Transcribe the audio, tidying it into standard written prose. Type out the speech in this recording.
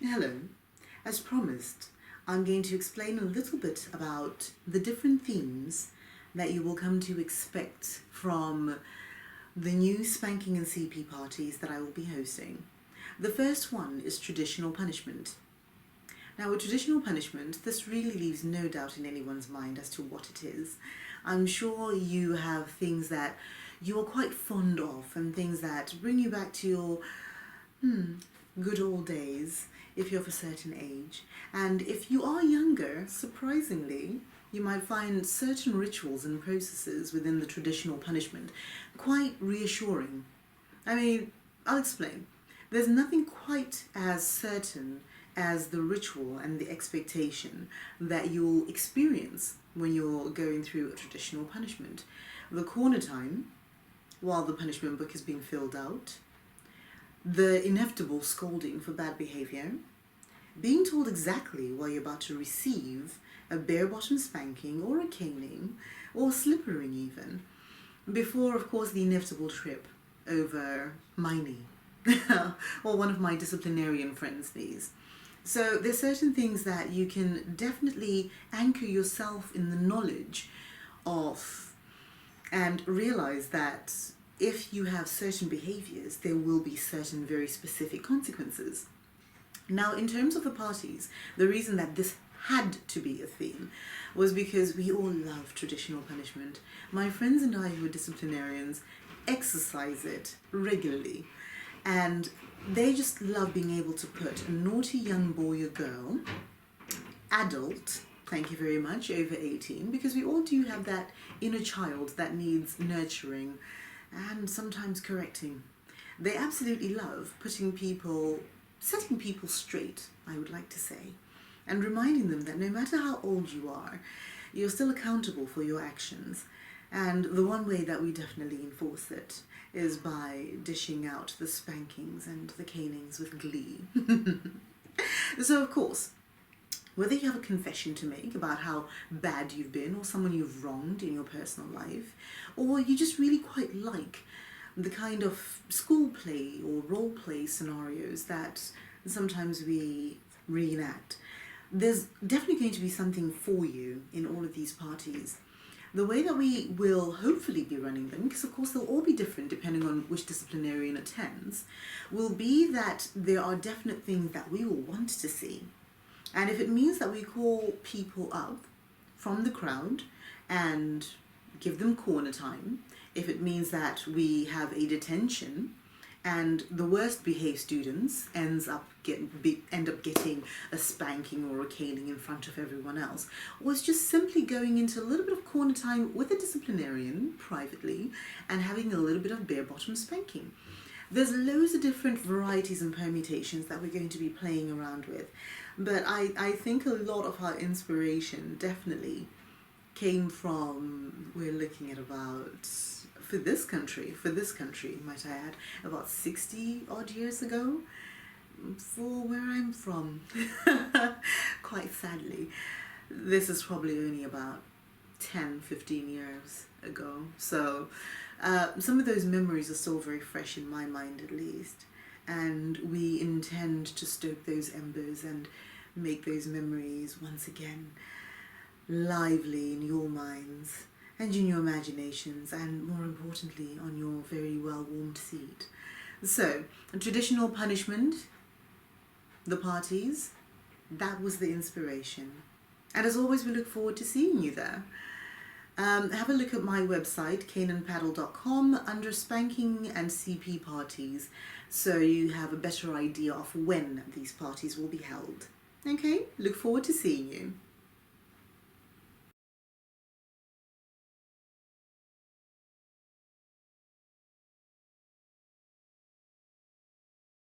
Hello. As promised, I'm going to explain a little bit about the different themes that you will come to expect from the new spanking and CP parties that I will be hosting. The first one is traditional punishment. Now, with traditional punishment, this really leaves no doubt in anyone's mind as to what it is. I'm sure you have things that you are quite fond of and things that bring you back to your good old days if you're of a certain age. And if you are younger, surprisingly, you might find certain rituals and processes within the traditional punishment quite reassuring. I mean, I'll explain. There's nothing quite as certain as the ritual and the expectation that you'll experience when you're going through a traditional punishment. The corner time, while the punishment book is being filled out, the inevitable scolding for bad behavior, being told exactly what you're about to receive, a bare-bottom spanking or a caning or slippering even, before, of course, the inevitable trip over my knee or one of my disciplinarian friends' knees. So there's certain things that you can definitely anchor yourself in the knowledge of and realize that if you have certain behaviors, there will be certain very specific consequences. Now, in terms of the parties, the reason that this had to be a theme was because we all love traditional punishment. My friends and I who are disciplinarians exercise it regularly, and they just love being able to put a naughty young boy or girl, adult, thank you very much, over 18, because we all do have that inner child that needs nurturing and sometimes correcting. They absolutely love setting people straight, I would like to say, and reminding them that no matter how old you are, you're still accountable for your actions. And the one way that we definitely enforce it is by dishing out the spankings and the canings with glee. So, of course, whether you have a confession to make about how bad you've been or someone you've wronged in your personal life, or you just really quite like the kind of school play or role play scenarios that sometimes we reenact, there's definitely going to be something for you in all of these parties. The way that we will hopefully be running them, because of course they'll all be different depending on which disciplinarian attends, will be that there are definite things that we will want to see. And if it means that we call people up from the crowd and give them corner time, if it means that we have a detention and the worst behaved students end up getting a spanking or a caning in front of everyone else, or it's just simply going into a little bit of corner time with a disciplinarian privately and having a little bit of bare bottom spanking. There's loads of different varieties and permutations that we're going to be playing around with, but I think a lot of our inspiration definitely came from, we're looking at about, for this country, might I add, about 60 odd years ago, for where I'm from. Quite sadly, this is probably only about 10-15 years ago. So some of those memories are still very fresh in my mind, at least. And we intend to stoke those embers and make those memories once again lively in your minds and in your imaginations, and more importantly on your very well warmed seat. So, traditional punishment, the parties, that was the inspiration. And as always, we look forward to seeing you there. Have a look at my website, caneandpaddle.com, under spanking and CP parties, so you have a better idea of when these parties will be held. Okay, look forward to seeing you.